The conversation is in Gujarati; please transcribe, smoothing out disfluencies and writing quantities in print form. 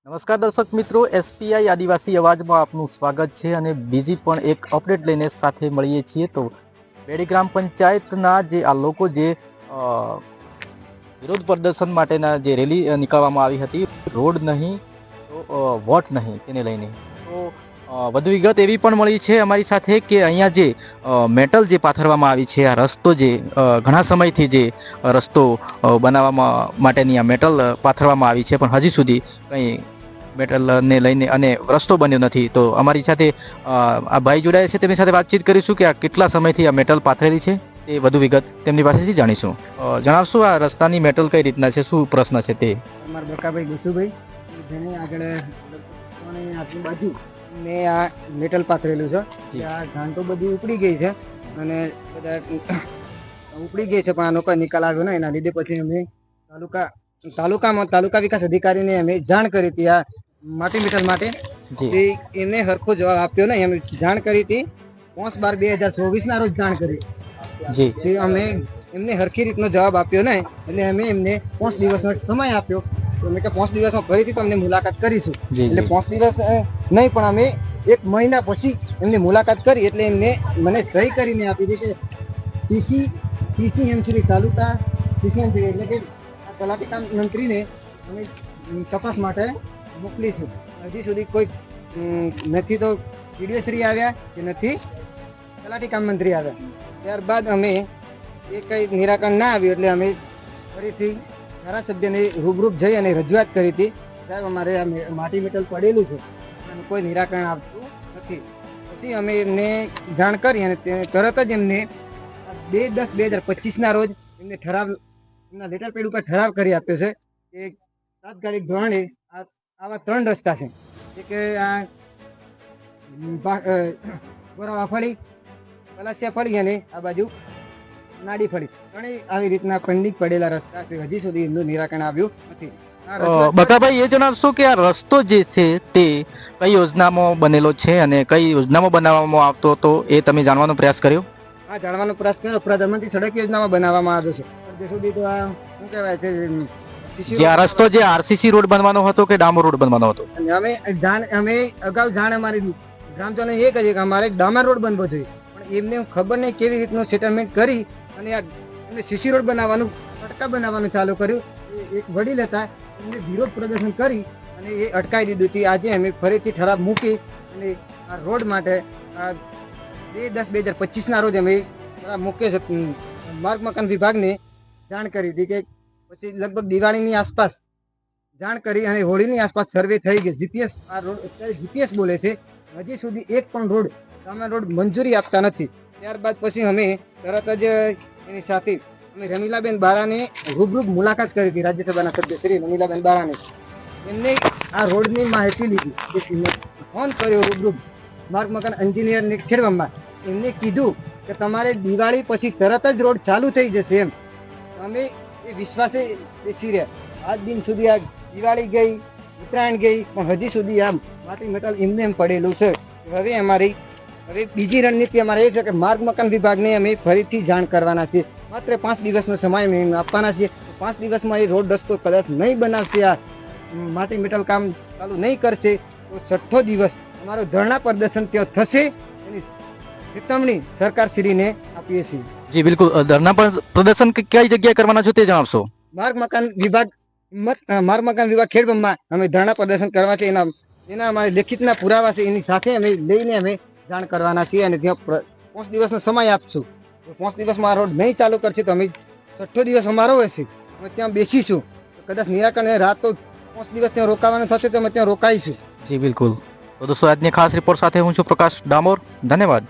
નમસ્કાર દર્શક મિત્રો, એસપીઆઈ આદિવાસી અવાજમાં આપનું સ્વાગત છે અને બીજી પણ એક અપડેટ લઈને સાથે મળીએ છીએ. તો બેડી ગ્રામ પંચાયતના જે આ લોકો જે વિરોધ પ્રદર્શન માટેના જે રેલી નીકળવામાં આવી હતી, રોડ નહીં તો વોટ નહીં, તેને લઈને તો વધુ વિગત એવી પણ મળી છે અમારી સાથે કે અહીંયા જે મેટલ જે પાથરવામાં આવી છે, આ રસ્તો જે ઘણા સમયથી જે રસ્તો બનાવવામાં માટેની આ મેટલ પાથરવામાં આવી છે, પણ હજી સુધી કંઈ મેટલને લઈને અને રસ્તો બન્યો નથી. તો અમારી સાથે આ ભાઈ જોડાયા છે, તેમની સાથે વાતચીત કરીશું કે આ કેટલા સમયથી આ મેટલ પાથરેલી છે, તે વધુ વિગત તેમની પાસેથી જાણીશું. જણાવશું આ રસ્તાની મેટલ કઈ રીતના છે, શું પ્રશ્ન છે તે? અમારા બકાભાઈ ગુસુભાઈ જેની આગળ આજુબાજુ મેં આ મેટલ પાથરેલું છે. આ ઘાંટો બધી ઉપડી ગઈ છે અને બધા ઉપડી ગઈ છે, પણ આનો કોઈ નિકાલ આવ્યો ને, એના લીધે પછી અમે તાલુકા વિકાસ અધિકારીને અમે જાણ કરી હતી આ માટી મેટલ માટે. એમને હરખો જવાબ આપ્યો ને. અમે જાણ કરી હતી 5/12/2024 ના રોજ જાણ કરી. અમે એમને હરખી રીતનો જવાબ આપ્યો ને, એટલે અમે એમને 5 દિવસનો સમય આપ્યો. અમે કે 5 દિવસમાં ફરીથી તમને મુલાકાત કરીશું. એટલે 5 દિવસ નહીં, પણ અમે 1 મહિના પછી એમની મુલાકાત કરી. એટલે એમને મને સહી કરીને આપી હતી કે TCMC તાલુકા TCMC એટલે કે તલાટી કામ મંત્રીને અમે તપાસ માટે મોકલીશું. હજી સુધી કોઈ નથી તો PDO શ્રી આવ્યા કે નથી તલાટી કામ મંત્રી આવ્યા. ત્યારબાદ અમે એ કંઈ નિરાકરણ ના આવ્યું એટલે અમે ફરીથી ધારાસભ્યને રૂબરૂપ જઈ અને રજૂઆત કરી હતી, સાહેબ અમારે આ માટી મેટલ પડેલું છે અને કોઈ નિરાકરણ આપતું નથી. પછી અમે એમને જાણ કરી અને તરત જ એમને 2/10/2025 ના રોજ એમને ઠરાવ એમના લેટર પેડ ઉપર ઠરાવ કરી આપ્યો છે કે તાત્કાલિક ધોરણે આવા 3 રસ્તા છે. કે આ ગોરાવા ફળી, પલાસિયા ફળી અને આ બાજુ નાડી ફળી, ત્રણેય આવી રીતના પેન્ડિંગ પડેલા રસ્તા છે. હજી સુધી એમનું નિરાકરણ આવ્યું નથી. બકાભાઈ, એ જણાવશો કે આ રસ્તો જે છે તે કઈ યોજનામાં બનેલો છે અને કઈ યોજનામાં બનાવવામાં આવતો હતો, એ તમે જાણવાનો પ્રયાસ કર્યો? હા, જાણવાનો પ્રયાસ કર્યો. પ્રધાનમંત્રી સડક યોજનામાં બનાવવામાં આવ્યો છે. હજી સુધી તો આ શું કહેવાય છે, જે આ રસ્તો જે RCC રોડ બનવાનો હતો કે ડામર રોડ બનવાનો હતો? અમે અગાઉ જાણ અમારી ગ્રામજનો એ કહી કે અમારે ડામર રોડ બનવો જોઈએ, પણ એમને ખબર નહીં કેવી રીતનું સેટલમેન્ટ કરી અને એમને CC રોડ બનાવવાનું, અટકા બનાવવાનું ચાલુ કર્યું. એક વડીલ હતા, એમને વિરોધ પ્રદર્શન કરી અને એ અટકાવી દીધું હતી. આજે અમે ફરીથી ઠરાવ મૂકી અને આ રોડ માટે 2/10/2025 ના રોજ અમે ઠરાવ મૂક્યો છે. માર્ગ મકાન વિભાગને જાણ કરી હતી કે પછી લગભગ દિવાળીની આસપાસ જાણ કરી અને હોળીની આસપાસ સર્વે થઈ ગઈ. GPS આ રોડ અત્યારે GPS બોલે છે. હજી સુધી એક પણ રોડ મંજૂરી આપતા નથી. ત્યારબાદ પછી અમે તરત જ એની સાથે અમે રમીલાબેન બારાને રૂબરૂ મુલાકાત કરી હતી, રાજ્યસભાના સભ્ય શ્રી રમીલાબેન બારાને. એમને આ રોડની માહિતી લીધી, ફોન કર્યો રૂબરૂ માર્ગ મકાન એન્જિનિયરને ખેડવામાં. એમને કીધું કે તમારે દિવાળી પછી તરત જ રોડ ચાલુ થઈ જશે એમ. અમે એ વિશ્વાસે બેસી રહ્યા. આજ દિન સુધી આ દિવાળી ગઈ, ઉત્તરાયણ ગઈ, પણ હજી સુધી આ માટી મેટલ એમને એમ પડેલું છે. હવે બીજી રણનીતિ અમારે એ છે કે માર્ગ મકાન વિભાગને અમે ફરીથી જાણ કરવાના છીએ. માત્ર 5 દિવસનો સમય અમે આપવાના છીએ. 5 દિવસમાં એ રોડ રસ્તો કદાચ નહીં બનાવશે, આ માટી મેટલ કામ ચાલુ નહીં કરશે, તો 6થો દિવસ અમારો ધરણા પ્રદર્શન ત્યાં થશે. એની ચેતવણી સરકારશ્રીને આપીએ છીએ. જી બિલકુલ. ધરણા પ્રદર્શન કઈ જગ્યાએ કરવાના છો તે જણાવશો? માર્ગ મકાન વિભાગ ખેડબ્રહ્મા અમે ધરણા પ્રદર્શન કરવા છે. એના અમારે લેખિતના પુરાવા છે, એની સાથે અમે લઈને અમે જાણ કરવાના છીએ અને ત્યાં 5 દિવસનો સમય આપશું. 5 દિવસમાં રોડ નહીં ચાલુ કરશે તો અમે 6થો દિવસ અમારો હશે, અમે ત્યાં બેસીશું. કદાચ નિરાકરણ રાત તો 5 દિવસ ત્યાં રોકાવાનું થશે તો અમે ત્યાં રોકાઈશું. જી બિલકુલ. તો દોસ્તો, આજની ખાસ રિપોર્ટ સાથે હું છું પ્રકાશ ડામોર. ધન્યવાદ.